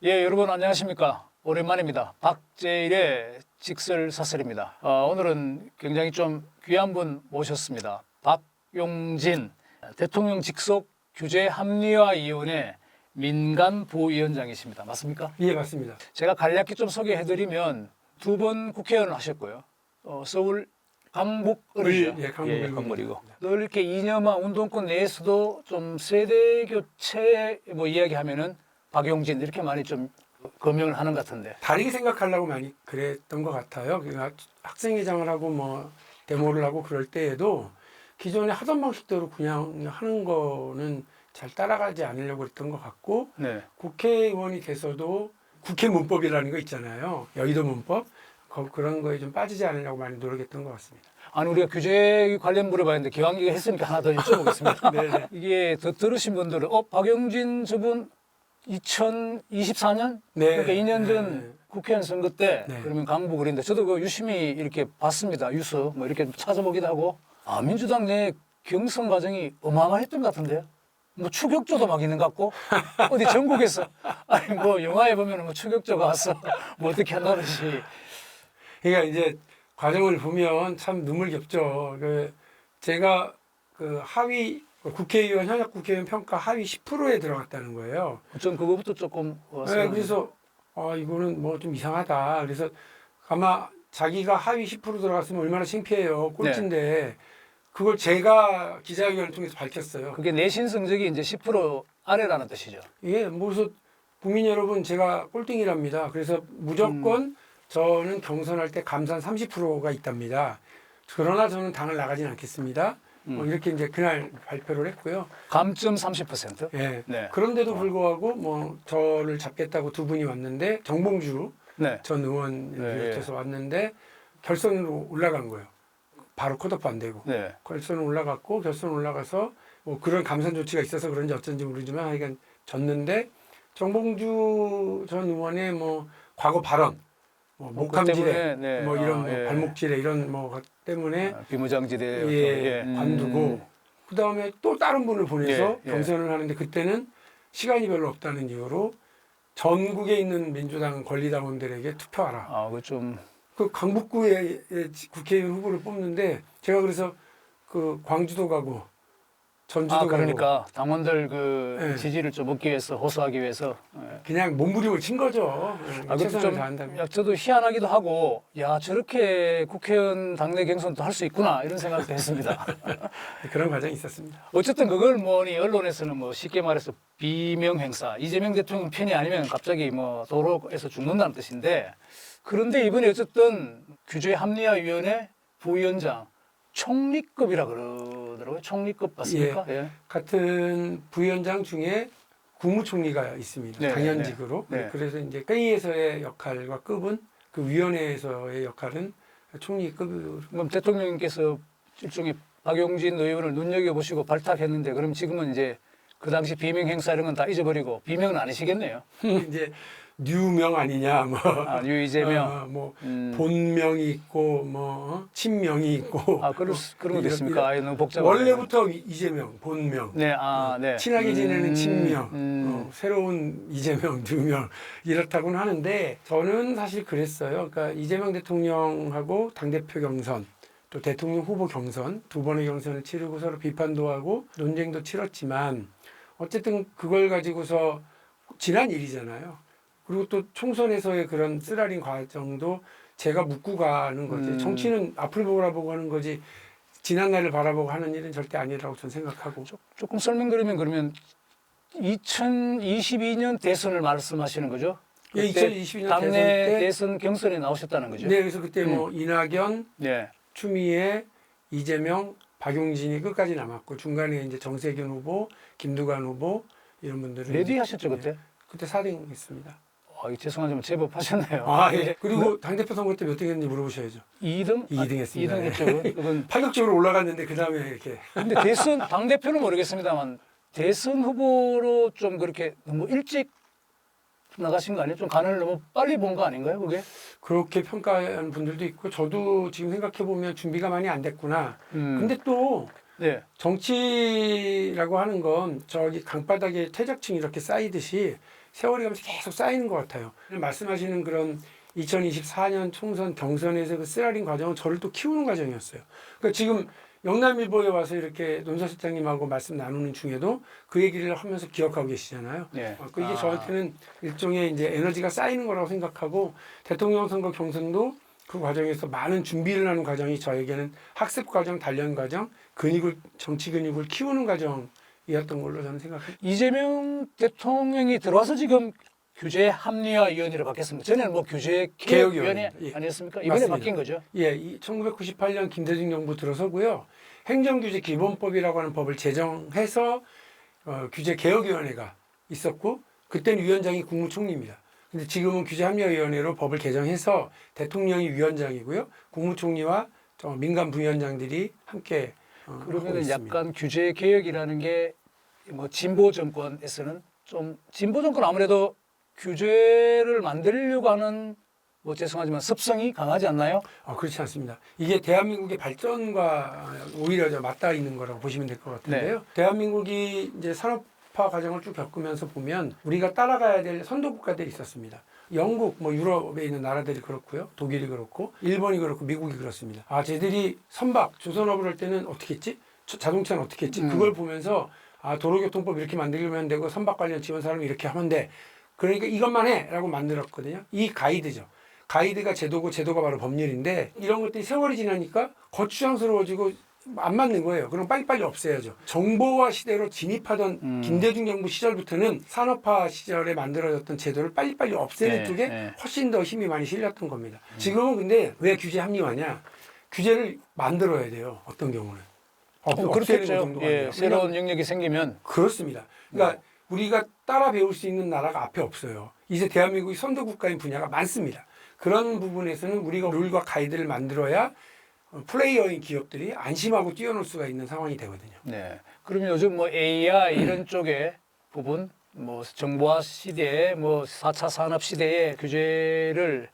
예, 여러분 안녕하십니까? 오랜만입니다. 박제일의 직설사설입니다. 오늘은 굉장히 좀 귀한 분 모셨습니다. 박용진 대통령 직속 규제합리화위원회 민간부위원장이십니다. 맞습니까? 예, 맞습니다. 제가 간략히 좀 소개해드리면 두 번 국회의원을 하셨고요. 서울 강북을이죠. 예, 강북을. 강북이고. 늘 이렇게 이념화 운동권 내에서도 좀 세대 교체 뭐 이야기하면은 박용진 이렇게 많이 좀 거명을 하는 것 같은데. 다르게 생각하려고 많이 그랬던 것 같아요. 그러니까 학생회장을 하고 뭐 데모를 하고 그럴 때에도 기존에 하던 방식대로 그냥 하는 거는 잘 따라가지 않으려고 그랬던 것 같고, 네. 국회의원이 돼서도 국회 문법이라는 거 있잖아요. 여의도 문법. 그런 거에 좀 빠지지 않으려고 많이 노력했던 것 같습니다. 아니 우리가 규제 관련 물어봤는데 기왕이가 했으니까 하나 더 여쭤보겠습니다. 네네. 이게 들으신 분들은 박용진 저분 2024년 네. 그러니까 2년 전 네. 국회의원 선거 때 네. 그러면 강북을인데 저도 그 유심히 이렇게 봤습니다. 뉴스 뭐 이렇게 찾아보기도 하고 민주당 내 경선 과정이 어마어마했던 것 같은데요. 뭐 추격조도 막 있는 것 같고 어디 전국에서 아니 뭐 영화에 보면 뭐 추격조가 와서 뭐 어떻게 한다듯이 그러니까 이제 과정을 보면 참 눈물겹죠. 제가 그 하위 국회의원 현역 국회의원 평가 하위 10%에 들어갔다는 거예요. 전 그거부터 조금 네, 그래서 이거는 뭐 좀 이상하다. 그래서 아마 자기가 하위 10% 들어갔으면 얼마나 창피해요. 꼴찌인데 그걸 제가 기자회견을 통해서 밝혔어요. 그게 내신 성적이 이제 10% 아래라는 뜻이죠. 예, 뭐 그래서 국민 여러분 제가 꼴등이랍니다. 그래서 무조건 저는 경선할 때 감산 30%가 있답니다. 그러나 저는 당을 나가진 않겠습니다. 이렇게 이제 그날 발표를 했고요. 감점 30%? 예. 네. 그런데도 불구하고 뭐 저를 잡겠다고 두 분이 왔는데 정봉주 네. 전 의원 네, 비롯해서 왔는데 결선으로 올라간 거예요. 바로 컷오프 안 되고. 네. 결선 올라갔고 결선 올라가서 뭐 그런 감산 조치가 있어서 그런지 어쩐지 모르지만 하여간 졌는데 정봉주 전 의원의 뭐 과거 발언 뭐 목함질에 네. 뭐 이런 뭐 예. 발목질에 이런 뭐 것 때문에 비무장지대 예, 관두고 그 다음에 또 다른 분을 보내서 예. 경선을 하는데 그때는 시간이 별로 없다는 이유로 전국에 있는 민주당 권리당원들에게 투표하라. 그 좀 그 강북구에 국회의원 후보를 뽑는데 제가 그래서 그 광주도 가고 전주도 가고 그러니까 당원들 그 예. 지지를 좀 얻기 위해서 호소하기 위해서 그냥 몸부림을 친 거죠. 그것도 최선을 좀 다한다면. 저도 희한하기도 하고 저렇게 국회의원 당내 경선도 할 수 있구나 이런 생각도 했습니다. 그런 과정이 있었습니다. 어쨌든 그걸 뭐니 언론에서는 뭐 쉽게 말해서 비명 행사 이재명 대통령 편이 아니면 갑자기 뭐 도로에서 죽는다는 뜻인데 그런데 이번에 어쨌든 규제합리화위원회 부위원장 총리급이라 그러더라고요. 총리급 맞습니까? 예. 같은 부위원장 중에 국무총리가 있습니다. 네, 당연직으로. 네. 그래서 이제 회의에서의 역할과 급은 그 위원회에서의 역할은 총리급으로. 그럼 대통령님께서 일종의 박용진 의원을 눈여겨보시고 발탁했는데 그럼 지금은 이제 그 당시 비명 행사 이런 건 다 잊어버리고 비명은 아니시겠네요. 이제 뉴명 아니냐 뭐. 유이재명. 뭐 본명이 있고 뭐 친명이 있고. 그런 것도 있습니까? 너무 복잡하네. 원래부터 이재명 본명. 네, 네. 친하게 지내는 친명, 새로운 이재명, 뉴명 이렇다고는 하는데 저는 사실 그랬어요. 그러니까 이재명 대통령하고 당대표 경선 또 대통령 후보 경선 두 번의 경선을 치르고 서로 비판도 하고 논쟁도 치렀지만 어쨌든 그걸 가지고서 지난 일이잖아요. 그리고 또 총선에서의 그런 쓰라린 과정도 제가 묻고 가는 거지. 정치는 앞을 바라보고 하는 거지. 지난 날을 바라보고 하는 일은 절대 아니라고 저는 생각하고. 조금 설명드리면 그러면 2022년 대선을 말씀하시는 거죠? 예, 2022년 당내 대선 경선에 나오셨다는 거죠? 네, 그래서 그때 뭐 이낙연, 네. 추미애, 이재명, 박용진이 끝까지 남았고 중간에 이제 정세균 후보, 김두관 후보 이런 분들은 레디 하셨죠 그때? 그때 4등 했습니다. 죄송하지만 제법 하셨네요. 예. 그리고 당대표 선거 때 몇 등 했는지 물어보셔야죠. 2등? 2등 했습니다. 2등 했죠. 그건 파격적으로 올라갔는데 그 다음에 이렇게. 근데 대선 당대표는 모르겠습니다만 대선 후보로 좀 그렇게 너무 일찍 나가신 거 아니에요? 좀 간을 너무 빨리 본 거 아닌가요, 그게? 그렇게 평가하는 분들도 있고 저도 지금 생각해 보면 준비가 많이 안 됐구나. 근데 또 네. 정치라고 하는 건 저기 강바닥에 퇴적층이 이렇게 쌓이듯이 세월이 가면서 계속 쌓이는 것 같아요. 말씀하시는 그런 2024년 총선 경선에서 그 쓰라린 과정은 저를 또 키우는 과정이었어요. 그러니까 지금 영남일보에 와서 이렇게 논설 실장님하고 말씀 나누는 중에도 그 얘기를 하면서 기억하고 계시잖아요. 네. 이게 저한테는 일종의 이제 에너지가 쌓이는 거라고 생각하고 대통령 선거 경선도 그 과정에서 많은 준비를 하는 과정이 저에게는 학습 과정, 단련 과정, 정치 근육을 키우는 과정이었던 걸로 저는 생각합니다. 이재명 대통령이 들어와서 지금 규제 합리화위원회로 바뀌었습니다. 전에는 뭐 규제 개혁위원회 개혁위원회. 예. 아니었습니까? 이번에 맞습니다. 바뀐 거죠. 예, 1998년 김대중 정부 들어서고요. 행정규제 기본법이라고 하는 법을 제정해서 규제 개혁위원회가 있었고 그때는 위원장이 국무총리입니다. 근데 지금은 규제합리화위원회로 법을 개정해서 대통령이 위원장이고요. 국무총리와 민간 부위원장들이 함께 하고 그러면은 있습니다. 약간 규제 개혁이라는 게 뭐 진보 정권에서는 좀 진보 정권 아무래도 규제를 만들려고 하는 뭐 죄송하지만 습성이 강하지 않나요? 그렇지 않습니다. 이게 대한민국의 발전과 오히려 맞닿아 있는 거라고 보시면 될 것 같은데요. 대한민국이 이제 산업화 과정을 쭉 겪으면서 보면 우리가 따라가야 될 선도 국가들이 있었습니다. 영국, 뭐 유럽에 있는 나라들이 그렇고요. 독일이 그렇고, 일본이 그렇고, 미국이 그렇습니다. 쟤들이 선박, 조선업을 할 때는 어떻게 했지? 자동차는 어떻게 했지? 그걸 보면서 도로교통법 이렇게 만들면 되고, 선박 관련 지원 사람이 이렇게 하면 돼. 그러니까 이것만 해! 라고 만들었거든요. 이 가이드죠. 가이드가 제도고 제도가 바로 법률인데 이런 것들이 세월이 지나니까 거추장스러워지고 안 맞는 거예요. 그럼 빨리빨리 없애야죠. 정보화 시대로 진입하던 김대중 정부 시절부터는 산업화 시절에 만들어졌던 제도를 빨리빨리 없애는 쪽에 훨씬 더 힘이 많이 실렸던 겁니다. 지금은 근데 왜 규제 합리화냐? 규제를 만들어야 돼요. 어떤 경우는. 그렇겠죠. 예, 새로운 영역이 생기면 그렇습니다. 그러니까 우리가 따라 배울 수 있는 나라가 앞에 없어요. 이제 대한민국이 선도 국가인 분야가 많습니다. 그런 부분에서는 우리가 룰과 가이드를 만들어야 플레이어인 기업들이 안심하고 뛰어놀 수가 있는 상황이 되거든요. 네. 그러면 요즘 뭐 AI 이런 쪽의 부분, 뭐 정보화 시대에 뭐 4차 산업 시대의 규제를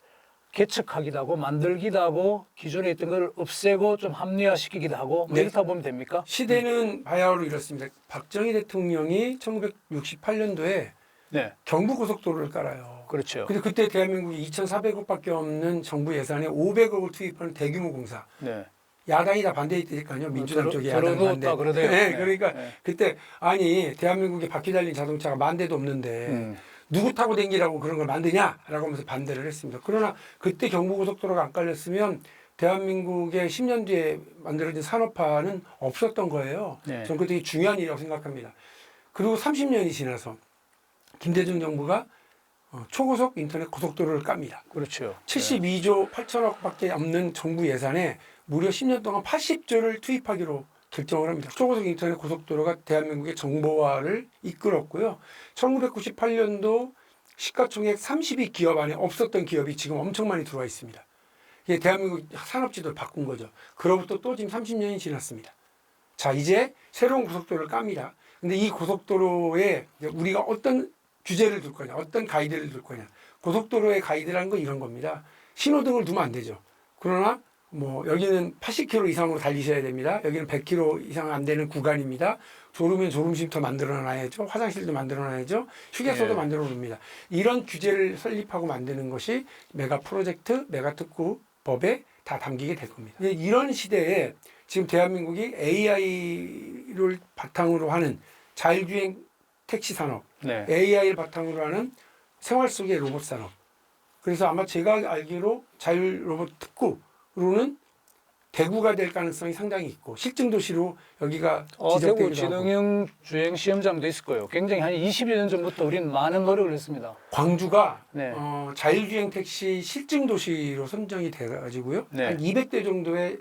개척하기도 하고 만들기도 하고 기존에 있던 걸 없애고 좀 합리화시키기도 하고 뭐 네. 이렇다 보면 됩니까? 시대는 바야흐로 이렇습니다. 박정희 대통령이 1968년도에 네. 경부고속도로를 깔아요. 그렇죠. 근데 그때 대한민국이 2,400억밖에 없는 정부 예산에 500억을 투입하는 대규모 공사. 네. 야당이 다 반대했으니까요. 민주당 쪽이 야당 반대. 들어놓았다 그러네요. 네, 네. 그러니까 네. 그때 대한민국에 바퀴 달린 자동차가 10,000대도 없는데 누구 타고 댕기라고 그런 걸 만드냐라고 하면서 반대를 했습니다. 그러나 그때 경부고속도로가 안 깔렸으면 대한민국의 10년 뒤에 만들어진 산업화는 없었던 거예요. 네. 저는 그게 되게 중요한 일이라고 생각합니다. 그리고 30년이 지나서 김대중 정부가 초고속 인터넷 고속도로를 깝니다. 그렇죠. 72조 8천억밖에 없는 정부 예산에 무려 10년 동안 80조를 투입하기로 결정을 합니다. 초고속 인터넷 고속도로가 대한민국의 정보화를 이끌었고요. 1998년도 시가총액 30위 기업 안에 없었던 기업이 지금 엄청 많이 들어와 있습니다. 이게 대한민국 산업지도를 바꾼 거죠. 그로부터 또 지금 30년이 지났습니다. 자, 이제 새로운 고속도로를 깝니다. 근데 이 고속도로에 우리가 어떤 규제를 둘 거냐, 어떤 가이드를 둘 거냐. 고속도로의 가이드라는 건 이런 겁니다. 신호등을 두면 안 되죠. 그러나 뭐 여기는 80km 이상으로 달리셔야 됩니다. 여기는 100km 이상 안 되는 구간입니다. 졸으면 졸음쉼터 만들어 놔야죠. 화장실도 만들어 놔야죠. 휴게소도 만들어 놓습니다. 이런 규제를 설립하고 만드는 것이 메가 프로젝트, 메가 특구법에 다 담기게 될 겁니다. 이런 시대에 지금 대한민국이 AI를 바탕으로 하는 자율주행 택시 산업, 네. AI를 바탕으로 하는 생활 속의 로봇 산업. 그래서 아마 제가 알기로 자율 로봇 특구로는 대구가 될 가능성이 상당히 있고 실증 도시로 여기가 대구 지적되기도 하고 지능형 주행 시험장도 있을 거예요. 굉장히 한 20여 년 전부터 우리는 많은 노력을 했습니다. 광주가 네. 자율주행 택시 실증 도시로 선정이 돼가지고요. 네. 한 200대 정도의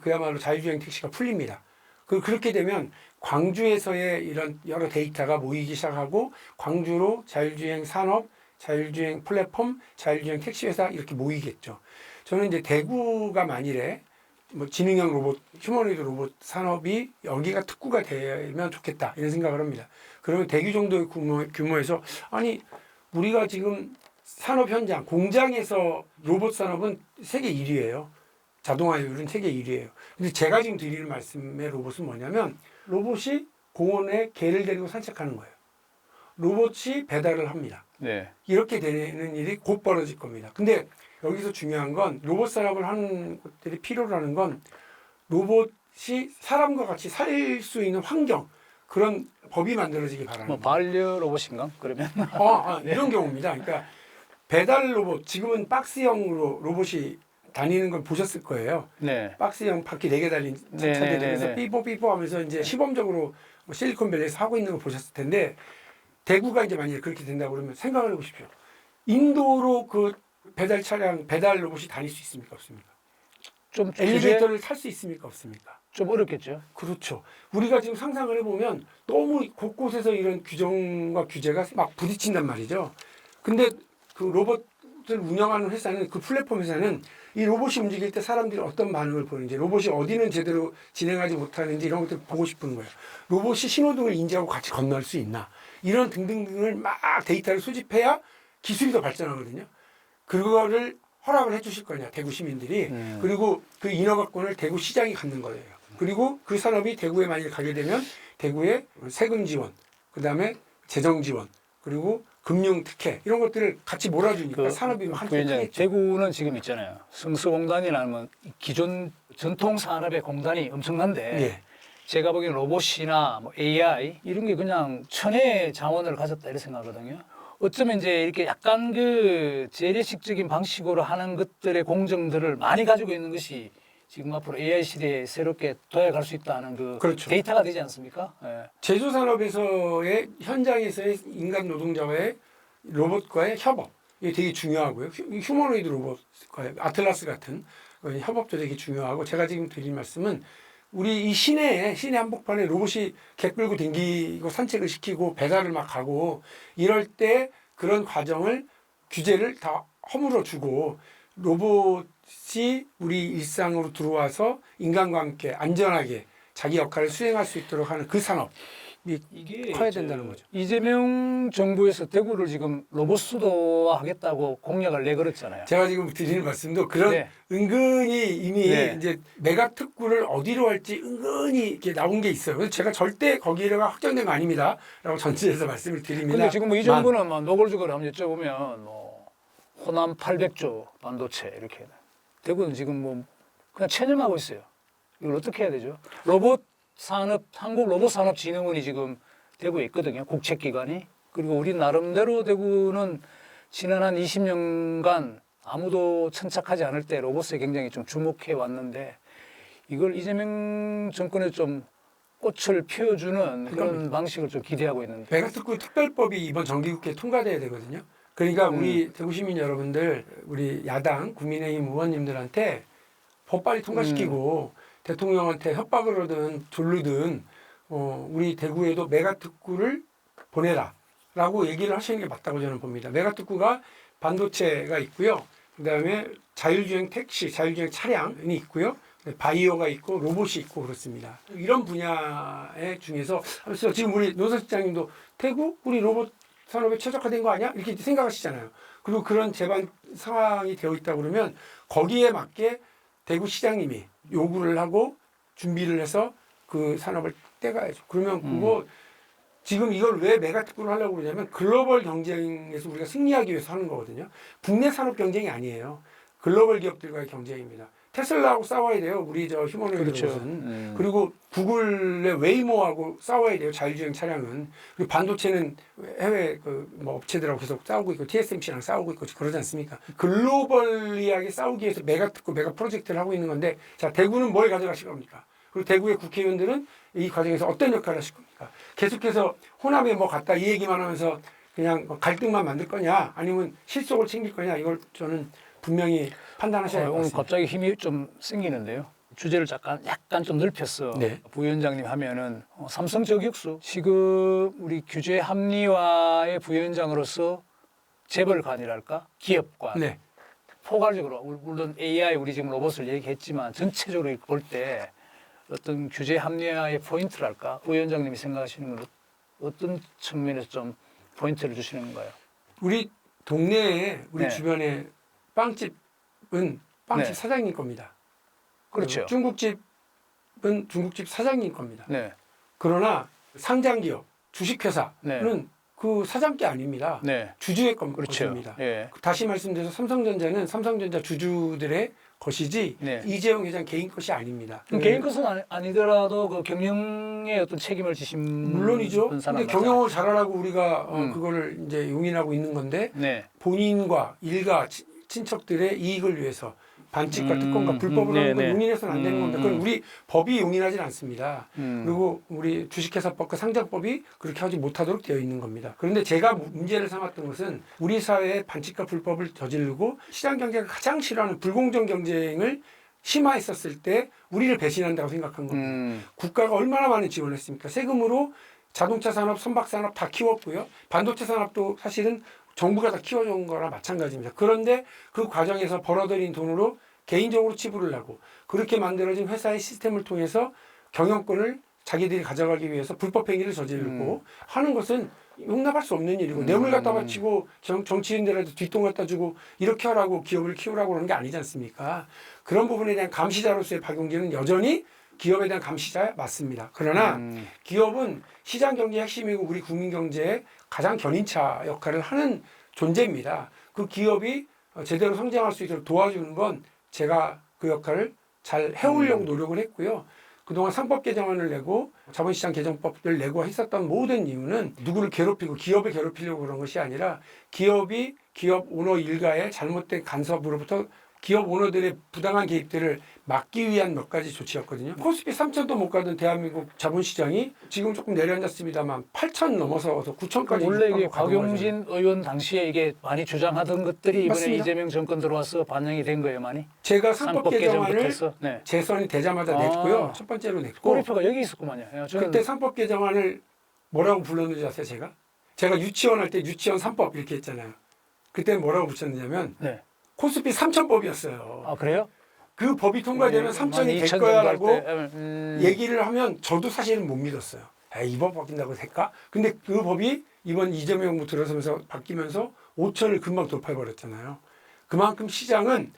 그야말로 자율주행 택시가 풀립니다. 그렇게 되면 광주에서의 이런 여러 데이터가 모이기 시작하고 광주로 자율주행 산업, 자율주행 플랫폼, 자율주행 택시 회사 이렇게 모이겠죠. 저는 이제 대구가 만일에 뭐 지능형 로봇, 휴머노이드 로봇 산업이 여기가 특구가 되면 좋겠다 이런 생각을 합니다. 그러면 대구 정도의 규모에서 아니 우리가 지금 산업 현장, 공장에서 로봇 산업은 세계 1위예요. 자동화율은 세계 1위예요. 근데 제가 지금 드리는 말씀의 로봇은 뭐냐면 로봇이 공원에 개를 데리고 산책하는 거예요. 로봇이 배달을 합니다. 네. 이렇게 되는 일이 곧 벌어질 겁니다. 근데 여기서 중요한 건 로봇 산업을 하는 것들이 필요로 하는 건 로봇이 사람과 같이 살 수 있는 환경 그런 법이 만들어지기 바라는 뭐 거예요. 반려 로봇인가? 그러면 이런 경우입니다. 그러니까 배달 로봇 지금은 박스형으로 로봇이 다니는 걸 보셨을 거예요. 네. 박스형 바퀴 4개 달린 네, 차들이 네, 그래서 네. 삐뽀삐뽀 하면서 이제 시범적으로 뭐 실리콘밸리에서 하고 있는 걸 보셨을 텐데 대구가 이제 만약에 그렇게 된다고 그러면 생각을 해보십시오. 인도로 그 배달 차량, 배달 로봇이 다닐 수 있습니까? 없습니까? 좀 엘리베이터를 탈 수 있습니까? 없습니까? 좀 어렵겠죠. 그렇죠. 우리가 지금 상상을 해보면 너무 곳곳에서 이런 규정과 규제가 막 부딪힌단 말이죠. 근데 그 로봇을 운영하는 회사는 그 플랫폼 회사는 이 로봇이 움직일 때 사람들이 어떤 반응을 보이는지 로봇이 어디는 제대로 진행하지 못하는지 이런 것들을 보고 싶은 거예요. 로봇이 신호등을 인지하고 같이 건널 수 있나 이런 등등등을 막 데이터를 수집해야 기술이 더 발전하거든요. 그거를 허락을 해 주실 거냐 대구 시민들이 그리고 그 인허가권을 대구 시장이 갖는 거예요. 그리고 그 산업이 대구에 만약에 가게 되면 대구에 세금 지원, 그다음에 재정 지원, 그리고 금융 특혜 이런 것들을 같이 몰아주니까 산업이 한테 부위원장, 크겠죠. 대구는 지금 있잖아요. 성수공단이라는 기존 전통 산업의 공단이 엄청난데 예. 제가 보기에는 로봇이나 뭐 AI 이런 게 그냥 천혜의 자원을 가졌다 이렇게 생각하거든요. 어쩌면 이제 이렇게 약간 그 재래식적인 방식으로 하는 것들의 공정들을 많이 가지고 있는 것이 지금 앞으로 AI 시대에 새롭게 도약할 수 있다는 그 그렇죠. 데이터가 되지 않습니까? 예. 제조 산업에서의 현장에서의 인간 노동자와의 로봇과의 협업 이게 되게 중요하고요. 휴머노이드 로봇과의 아틀라스 같은 협업도 되게 중요하고 제가 지금 드린 말씀은 우리 이 시내 한복판에 로봇이 개 끌고 댕기고 산책을 시키고 배달을 막 가고 이럴 때 그런 과정을 규제를 다 허물어 주고 로봇이 우리 일상으로 들어와서 인간과 함께 안전하게 자기 역할을 수행할 수 있도록 하는 그 산업이 이게 커야 된다는 거죠. 이재명 정부에서 대구를 지금 로봇 수도화하겠다고 공약을 내걸었잖아요. 제가 지금 드리는 말씀도 그런 네. 은근히 이미 네. 이제 메가 특구를 어디로 할지 은근히 이렇게 나온 게 있어요. 그래서 제가 절대 거기가 확정된 거 아닙니다라고 전체에서 말씀을 드립니다. 근데 지금 뭐 이 정부는 뭐 노골적으로 한번 여쭤보면 뭐 호남 800조 반도체 이렇게 대구는 지금 뭐 그냥 체념하고 있어요. 이걸 어떻게 해야 되죠? 로봇 산업 한국 로봇 산업 진흥원이 지금 대구에 있거든요. 국책기관이. 그리고 우리 나름대로 대구는 지난 한 20년간 아무도 천착하지 않을 때 로봇에 굉장히 좀 주목해 왔는데 이걸 이재명 정권에 좀 꽃을 피워주는 그런 방식을 좀 기대하고 있는데. 메가특구 특별법이 이번 정기국회에 통과돼야 되거든요. 그러니까 우리 대구 시민 여러분들, 우리 야당 국민의힘 의원님들한테 법 빨리 통과시키고 대통령한테 협박을 하든 졸르든 우리 대구에도 메가특구를 보내라라고 얘기를 하시는 게 맞다고 저는 봅니다. 메가특구가 반도체가 있고요. 그다음에 자율주행 택시, 자율주행 차량이 있고요. 바이오가 있고 로봇이 있고 그렇습니다. 이런 분야의 중에서 지금 우리 노선 실장님도 대구 우리 로봇 산업에 최적화된 거 아니야? 이렇게 생각하시잖아요. 그리고 그런 제반 상황이 되어 있다 그러면 거기에 맞게 대구 시장님이 요구를 하고 준비를 해서 그 산업을 떼가야죠. 그러면 그거 지금 이걸 왜 메가특구를 하려고 그러냐면 글로벌 경쟁에서 우리가 승리하기 위해서 하는 거거든요. 국내 산업 경쟁이 아니에요. 글로벌 기업들과의 경쟁입니다. 테슬라하고 싸워야 돼요. 우리 저 휴머노이드 그렇죠. 로봇은. 그리고 구글의 웨이모하고 싸워야 돼요. 자율주행 차량은. 그리고 반도체는 해외 뭐 업체들하고 계속 싸우고 있고 TSMC랑 싸우고 있고 그러지 않습니까? 글로벌리하게 싸우기 위해서 메가특구, 메가 프로젝트를 하고 있는 건데 자 대구는 뭘 가져가실 겁니까? 그리고 대구의 국회의원들은 이 과정에서 어떤 역할을 하실 겁니까? 계속해서 호남에 뭐 갔다 이 얘기만 하면서 그냥 갈등만 만들 거냐 아니면 실속을 챙길 거냐 이걸 저는 분명히 판단하셔야 할 것 오늘 같습니다. 갑자기 힘이 좀 생기는데요. 주제를 약간 좀 넓혔어. 네. 부위원장님 하면은 삼성 저격수 지금 우리 규제 합리화의 부위원장으로서 재벌관이랄까 기업관 네. 포괄적으로 물론 AI 우리 지금 로봇을 얘기했지만 전체적으로 볼 때 어떤 규제 합리화의 포인트랄까 부위원장님이 생각하시는 건 어떤 측면에서 좀 포인트를 주시는 건가요? 우리 동네에 우리 네. 주변에 빵집은 빵집 네. 사장님 겁니다. 그렇죠. 중국집은 중국집 사장님 겁니다. 네. 그러나 상장기업, 주식회사는 네. 그 사장께 아닙니다. 네. 주주의 그렇죠. 것입니다. 예. 다시 말씀드려서 삼성전자는 삼성전자 주주들의 것이지 네. 이재용 회장 개인 것이 아닙니다. 그럼 개인 것은 아니더라도 그 경영에 어떤 책임을 지신 물론이죠. 분 사람 근데 경영을 잘하라고 우리가 음. 그거를 이제 용인하고 있는 건데 네. 본인과 일가 친척들의 이익을 위해서 반칙과 특권과 불법으로 하는 건 네네. 용인해서는 안 되는 겁니다. 그건 우리 법이 용인하진 않습니다. 음. 그리고 우리 주식회사법과 상장법이 그렇게 하지 못하도록 되어 있는 겁니다. 그런데 제가 문제를 삼았던 것은 우리 사회에 반칙과 불법을 저지르고 시장 경제가 가장 싫어하는 불공정 경쟁을 심화했었을 때 우리를 배신한다고 생각한 겁니다. 국가가 얼마나 많은 지원을 했습니까? 세금으로 자동차 산업, 선박 산업 다 키웠고요. 반도체 산업도 사실은 정부가 다 키워준 거랑 마찬가지입니다. 그런데 그 과정에서 벌어들인 돈으로 개인적으로 치부를 하고 그렇게 만들어진 회사의 시스템을 통해서 경영권을 자기들이 가져가기 위해서 불법 행위를 저지르고 하는 것은 용납할 수 없는 일이고 뇌물 갖다 바치고 정치인들한테 뒷돈 갖다 주고 이렇게 하라고 기업을 키우라고 그러는 게 아니지 않습니까? 그런 부분에 대한 감시자로서의 박용진은 여전히 기업에 대한 감시자 맞습니다. 그러나 기업은 시장 경제의 핵심이고 우리 국민 경제의 가장 견인차 역할을 하는 존재입니다. 그 기업이 제대로 성장할 수 있도록 도와주는 건 제가 그 역할을 잘 해오려고 노력을 했고요. 그동안 상법 개정안을 내고 자본시장 개정법을 내고 했었던 모든 이유는 누구를 괴롭히고 기업을 괴롭히려고 그런 것이 아니라 기업이 기업 오너 일가의 잘못된 간섭으로부터 기업 오너들의 부당한 개입들을 막기 위한 몇 가지 조치였거든요. 코스피 3천도 못 가던 대한민국 자본시장이 지금 조금 내려앉았습니다만 8천 넘어서 9천까지 원래 이게 박용진 의원 당시에 이게 많이 주장하던 것들이 이번에 맞습니다. 이재명 정권 들어와서 반영이 된 거예요, 많이? 제가 상법 개정안을 해서? 네. 재선이 되자마자 냈고요. 첫 번째로 냈고 꼬리표가 여기 있었구만요. 예, 저는 그때 상법 개정안을 뭐라고 불렀는지 아세요? 제가 유치원 할 때 유치원 3법 이렇게 했잖아요. 그때 뭐라고 붙였느냐면 네. 코스피 3천법이었어요. 아 그래요? 그 법이 통과되면 3천이 될 2000 거야라고 정도 할 때, 얘기를 하면 저도 사실은 못 믿었어요. 이 법 바뀐다고 될까? 근데 그 법이 이번 이재명 정부 들어서면서 바뀌면서 5천을 금방 돌파해버렸잖아요. 그만큼 시장은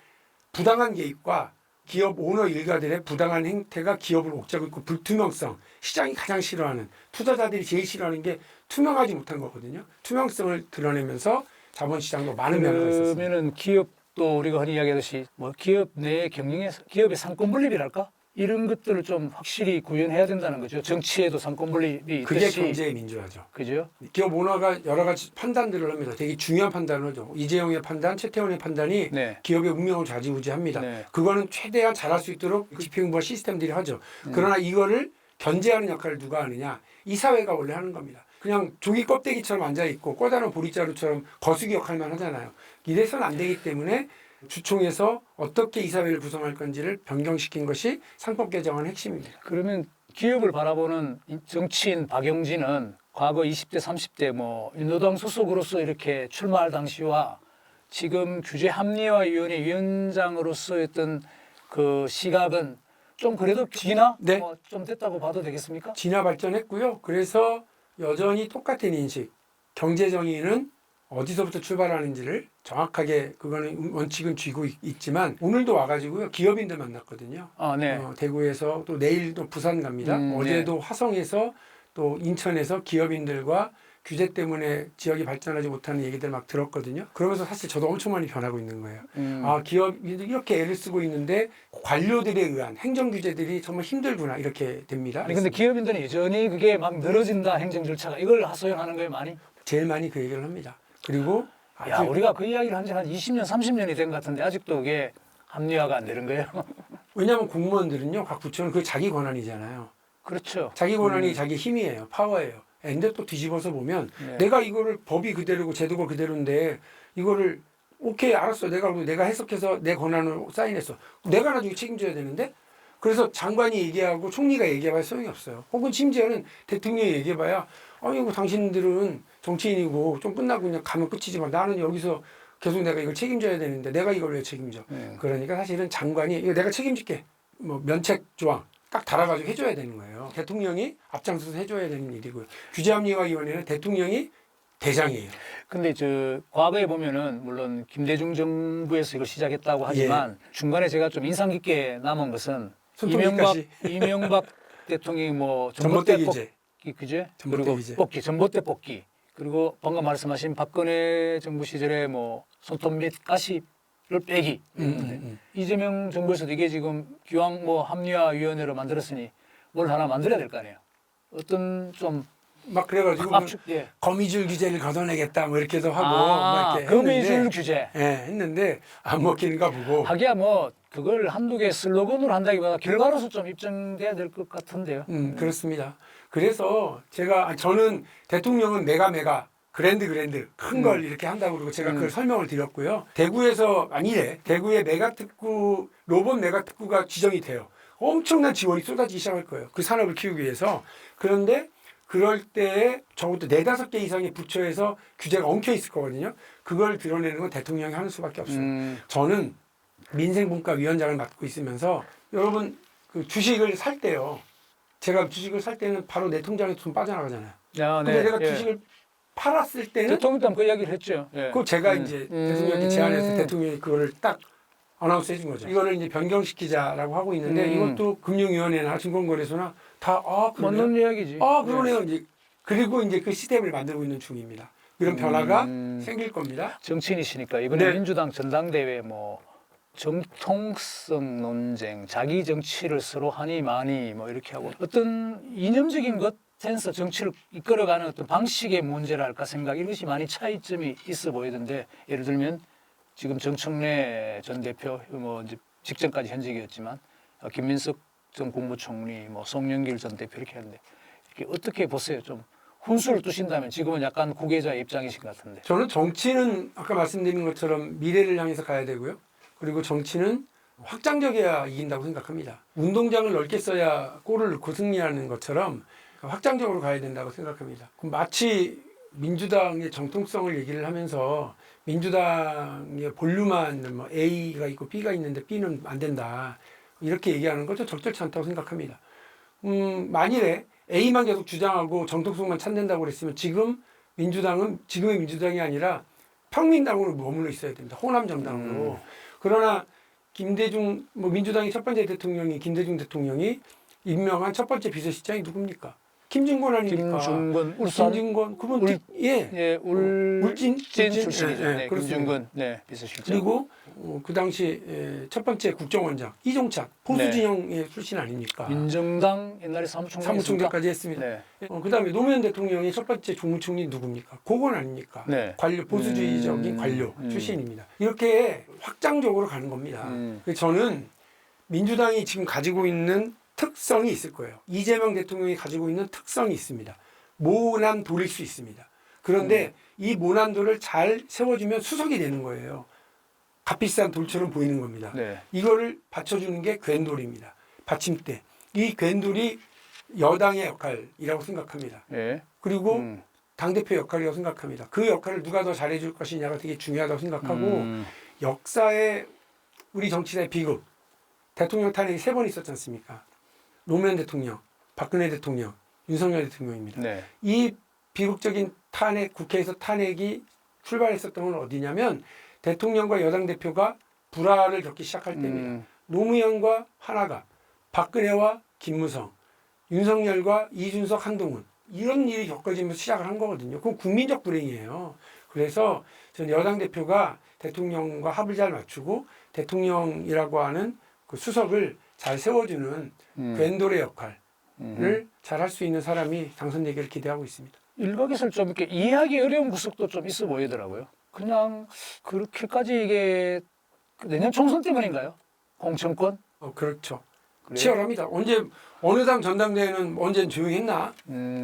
부당한 개입과 기업 오너 일가들의 부당한 행태가 기업을 옥죄고 있고 불투명성, 시장이 가장 싫어하는 투자자들이 제일 싫어하는 게 투명하지 못한 거거든요. 투명성을 드러내면서 자본시장도 많은 변화가 있었습니다. 그러면은 기업도 우리가 흔히 이야기하듯이 뭐 기업 내 경영에서 기업의 상권 분립이랄까 이런 것들을 좀 확실히 구현해야 된다는 거죠. 정치에도 상권 분립이 그게 있듯이. 경제의 민주화죠. 그죠? 기업 오너가 여러 가지 판단들을 합니다. 되게 중요한 판단을 하죠. 이재용의 판단, 최태원의 판단이 네. 기업의 운명을 좌지우지합니다. 네. 그거는 최대한 잘할 수 있도록 집행부와 시스템들이 하죠. 그러나 이거를 견제하는 역할을 누가 하느냐? 이 사회가 원래 하는 겁니다. 그냥 조기 껍데기처럼 앉아있고 꼬다른 보리자루처럼 거수기 역할만 하잖아요. 이래서는 안 되기 때문에 주총에서 어떻게 이 사회를 구성할 건지를 변경시킨 것이 상법 개정안의 핵심입니다. 그러면 기업을 바라보는 정치인 박용진은 과거 20대, 30대 뭐 민노당 소속으로서 이렇게 출마할 당시와 지금 규제합리화위원회 위원장으로서 했던 그 시각은 좀 그래도 진화? 네. 뭐 좀 됐다고 봐도 되겠습니까? 진화 발전했고요. 그래서 여전히 똑같은 인식. 경제 정의는 어디서부터 출발하는지를 정확하게 그거는 원칙은 쥐고 있지만 오늘도 와가지고요. 기업인들 만났거든요. 아, 네. 대구에서 또 내일 또 부산 갑니다. 어제도 화성에서 또 인천에서 기업인들과 규제 때문에 지역이 발전하지 못하는 얘기들 막 들었거든요. 그러면서 사실 저도 엄청 많이 변하고 있는 거예요. 기업인들이 이렇게 애를 쓰고 있는데 관료들에 의한 행정 규제들이 정말 힘들구나 이렇게 됩니다. 아니 근데 기업인들은 여전히 그게 막 늘어진다 행정 절차가 이걸 하소연하는 거예요 많이? 제일 많이 그 얘기를 합니다. 그리고 야 우리가 그 이야기를 한 지 한 20년 30년이 된 것 같은데 아직도 그게 합리화가 안 되는 거예요. 왜냐하면 공무원들은요 각 부처는 그게 자기 권한이잖아요. 그렇죠. 자기 권한이 자기 힘이에요. 파워예요. 근데 또 뒤집어서 보면 네. 내가 이거를 법이 그대로고 제도가 그대로인데 이거를 오케이 알았어 내가 해석해서 내 권한을 사인했어. 내가 나중에 책임져야 되는데 그래서 장관이 얘기하고 총리가 얘기해봐야 소용이 없어요. 혹은 심지어는 대통령이 얘기해봐야 이거 당신들은 정치인이고 좀 끝나고 그냥 가면 끝이지만 나는 여기서 계속 내가 이걸 책임져야 되는데 내가 이걸 왜 책임져? 그러니까 사실은 장관이 이거 내가 책임질게. 뭐 면책 조항 딱 달아가지고 해줘야 되는 거예요. 대통령이 앞장서서 해줘야 되는 일이고요. 규제합리화위원회는 대통령이 대장이에요. 근데 저 과거에 보면은 물론 김대중 정부에서 이걸 시작했다고 하지만 중간에 제가 좀 인상 깊게 남은 것은 이명박 대통령이 뭐 전봇대 규제. 그제 전봇대 그리고 규제. 전봇대 뽑기 그리고 방금 말씀하신 박근혜 정부 시절에 뭐 손톱 및 가시를 빼기. 이재명 정부에서도 이게 지금 기왕 뭐 합리화위원회를 만들었으니 뭘 하나 만들어야 될 거 아니에요. 어떤 좀 막 그래가지고 압축, 예. 거미줄 규제를 걷어내겠다 뭐 이렇게도 하고 막 이렇게 거미줄 했는데, 규제. 예, 했는데 안 먹히는가 보고. 하기야 뭐 그걸 한두 개 슬로건으로 한다기보다 결과로서 좀 입증돼야 될 것 같은데요. 그렇습니다. 그래서 저는 대통령은 메가 그랜드 큰 걸 이렇게 한다고 그러고 제가 그걸 설명을 드렸고요. 대구에서 아니래. 대구의 메가특구 로봇 메가특구가 지정이 돼요. 엄청난 지원이 쏟아지기 시작할 거예요. 그 산업을 키우기 위해서. 그런데 그럴 때에 적어도 4-5개 이상의 부처에서 규제가 엉켜 있을 거거든요. 그걸 드러내는 건 대통령이 하는 수밖에 없어요. 저는 민생분과위원장을 맡고 있으면서 여러분 그 주식을 살 때요. 제가 주식을 살 때는 바로 내 통장에 돈 빠져나가잖아요. 아, 근데 내가 주식을 팔았을 때는 대통령도 그 이야기를 했죠. 예. 그거 제가 이제 대통령께 제안해서 대통령이 그거를 딱 어나운스 해준 거죠. 이거를 이제 변경시키자라고 하고 있는데 이것도 금융위원회나 증권거래소나 다 맞는 이야기지. 그러네요. 이제 그리고 이제 그 시스템을 만들고 있는 중입니다. 이런 변화가 생길 겁니다. 정치인이시니까 이번에 네. 민주당 전당대회 뭐 정통성 논쟁, 자기 정치를 서로 하니 많이 뭐 이렇게 하고 어떤 이념적인 것 센서 정치를 이끌어가는 어떤 방식의 문제랄까 생각 이것이 많이 차이점이 있어 보이던데 예를 들면 지금 정청래 전 대표 뭐 이제 직전까지 현직이었지만 김민석 전 국무총리 뭐 송영길 전 대표 이렇게 하는데 이렇게 어떻게 보세요? 좀 훈수를 두신다면 지금은 약간 구계자의 입장이신 것 같은데. 저는 정치는 아까 말씀드린 것처럼 미래를 향해서 가야 되고요. 그리고 정치는 확장적이어야 이긴다고 생각합니다. 운동장을 넓게 써야 골을 넣고 승리하는 것처럼 확장적으로 가야 된다고 생각합니다. 마치 민주당의 정통성을 얘기를 하면서 민주당의 본류만 뭐 A가 있고 B가 있는데 B는 안 된다. 이렇게 얘기하는 것도 적절치 않다고 생각합니다. 만일에 A만 계속 주장하고 정통성만 찾는다고 그랬으면 지금의 민주당이 아니라 평민당으로 머물러 있어야 됩니다. 호남 정당으로. 그러나 김대중 민주당의 첫 번째 대통령이 김대중 대통령이 임명한 첫 번째 비서실장이 누굽니까? 김진권 아닙니까? 김진권 그분 울진 출신이죠. 네, 김진권 비서실장. 그리고 그 당시 첫 번째 국정원장 이종찬 보수 진영의 출신 아닙니까? 민정당 옛날에 사무총장까지 했습니다. 네. 그다음에 노무현 대통령의 첫 번째 국무총리 누굽니까? 그건 아닙니까? 네. 관료 보수주의적인 관료 출신입니다. 이렇게 확장적으로 가는 겁니다. 저는 민주당이 지금 가지고 있는 특성이 있을 거예요. 이재명 대통령이 가지고 있는 특성이 있습니다. 모난돌일 수 있습니다. 그런데 이 모난돌을 잘 세워주면 수석이 되는 거예요. 값비싼 돌처럼 보이는 겁니다. 네. 이거를 받쳐주는 게 괜돌입니다. 받침대. 이 괜돌이 여당의 역할이라고 생각합니다. 네. 그리고 당대표 역할이라고 생각합니다. 그 역할을 누가 더 잘해줄 것이냐가 되게 중요하다고 생각하고 역사에 우리 정치사의 비극 대통령 탄핵이 3번 있었지 않습니까? 노무현 대통령, 박근혜 대통령, 윤석열 대통령입니다. 네. 이 비극적인 탄핵, 국회에서 탄핵이 출발했었던 건 어디냐면 대통령과 여당 대표가 불화를 겪기 시작할 때입니다. 노무현과 하나가, 박근혜와 김무성, 윤석열과 이준석, 한동훈 이런 일이 겪어지면서 시작을 한 거거든요. 그건 국민적 불행이에요. 그래서 저는 여당 대표가 대통령과 합을 잘 맞추고 대통령이라고 하는 그 수석을 잘 세워주는 괜돌의 역할을 잘 할 수 있는 사람이 당선되기를 기대하고 있습니다. 일각에서 좀 이렇게 이해하기 어려운 구석도 좀 있어 보이더라고요. 그냥 그렇게까지 이게 내년 총선 때문인가요? 공천권? 그렇죠. 그래요? 치열합니다. 어느 당 전당대회는 언젠 조용히 했나?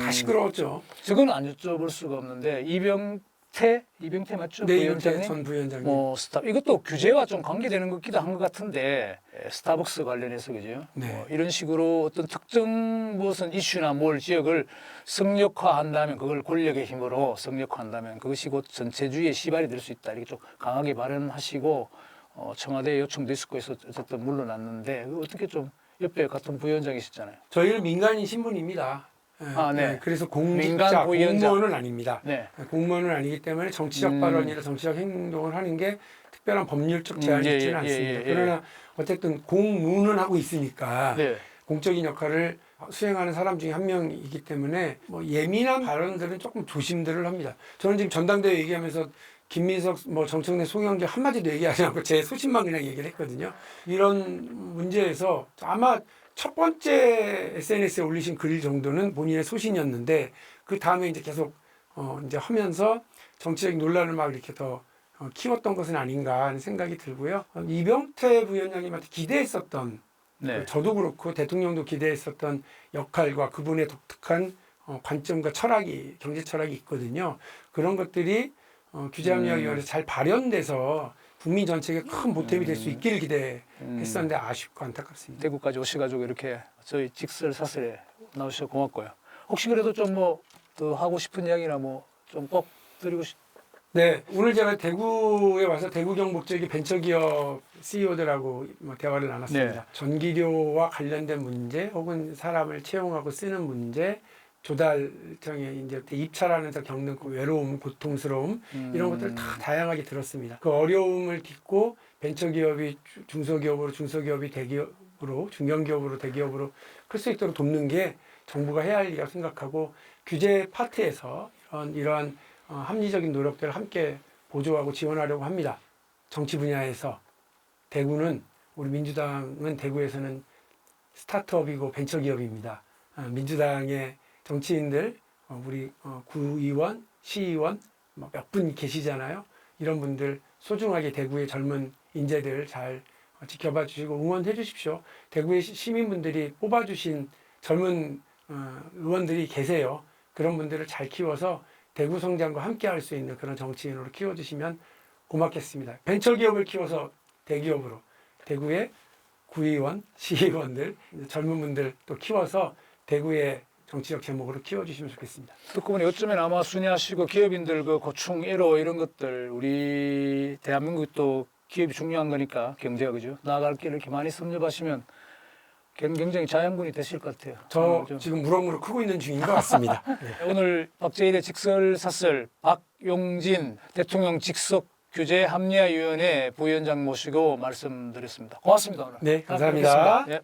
다 시끄러웠죠. 저건 안 여쭤볼 수가 없는데 이병태 맞죠? 네, 부위원장님? 전 부위원장님. 뭐 이것도 규제와 좀 관계되는 것 같기도 한 것 같은데 스타벅스 관련해서 그죠? 네. 이런 식으로 어떤 특정 무슨 이슈나 뭘 지역을 성역화한다면 그걸 권력의 힘으로 성역화한다면 그것이 곧 전체주의의 시발이 될 수 있다 이렇게 좀 강하게 발언하시고 청와대 요청도 있었고 해서 어쨌든 물러났는데 어떻게 좀 옆에 같은 부위원장이시잖아요. 저희는 민간인 신분입니다. 네. 그래서 공직자, 부위원장. 공무원은 아닙니다. 네. 공무원은 아니기 때문에 정치적 발언이나 정치적 행동을 하는 게 특별한 법률적 제한이 있지는 않습니다. 그러나 어쨌든 공무는 하고 있으니까 네. 공적인 역할을 수행하는 사람 중에 한 명이기 때문에 뭐 예민한 발언들은 조금 조심들을 합니다. 저는 지금 전당대회 얘기하면서 김민석, 뭐 정청래, 송영길 한마디도 얘기하지 않고 제 소신만 그냥 얘기를 했거든요. 이런 문제에서 아마 첫 번째 SNS에 올리신 글 정도는 본인의 소신이었는데 그 다음에 이제 계속 이제 하면서 정치적인 논란을 막 이렇게 더 키웠던 것은 아닌가 하는 생각이 들고요. 이병태 부위원장님한테 기대했었던 네. 저도 그렇고 대통령도 기대했었던 역할과 그분의 독특한 관점과 철학이 경제 철학이 있거든요. 그런 것들이 규제합리화위원회에서 잘 발현돼서 국민 전체에 큰 보탬이 될 수 있기를 기대했었는데 아쉽고 안타깝습니다. 대구까지 오셔가지고 이렇게 저희 직설사설에 나오셔서 고맙고요. 혹시 그래도 좀 뭐 더 하고 싶은 이야기나 뭐 좀 꼭 드리고 싶. 네, 오늘 제가 대구에 와서 대구 경북 지역의 벤처기업 CEO들하고 대화를 나눴습니다. 네. 전기료와 관련된 문제, 혹은 사람을 채용하고 쓰는 문제, 조달청에 이제 입찰하는 데 겪는 그 외로움, 고통스러움 이런 것들을 다 다양하게 들었습니다. 그 어려움을 딛고 벤처기업이 중소기업으로, 중소기업이 대기업으로, 중견기업으로, 대기업으로 클 수 있도록 돕는 게 정부가 해야 할 일이라고 생각하고 규제 파트에서 이러한 합리적인 노력들을 함께 보조하고 지원하려고 합니다. 정치 분야에서 대구는 우리 민주당은 대구에서는 스타트업이고 벤처기업입니다. 민주당의 정치인들 우리 구의원, 시의원 몇 분 계시잖아요. 이런 분들 소중하게 대구의 젊은 인재들 잘 지켜봐 주시고 응원해 주십시오. 대구의 시민분들이 뽑아주신 젊은 의원들이 계세요. 그런 분들을 잘 키워서 대구 성장과 함께 할 수 있는 그런 정치인으로 키워주시면 고맙겠습니다. 벤처기업을 키워서 대기업으로, 대구의 구의원, 시의원들, 젊은 분들 또 키워서 대구의 정치적 제목으로 키워주시면 좋겠습니다. 듣고 보니 어쩌면 아마 순회하시고 기업인들 그 고충, 애로 이런 것들 우리 대한민국도 기업이 중요한 거니까 경제가 그죠? 나아갈 길을 이렇게 많이 섭렵하시면 굉장히 자양분이 되실 것 같아요. 저 지금 무럭무럭 크고 있는 중인 것 같습니다. 네. 오늘 박제일의 직설사설 박용진 대통령 직속 규제합리화위원회 부위원장 모시고 말씀드렸습니다. 고맙습니다. 오늘. 네, 감사합니다. 뵙겠습니다. 예.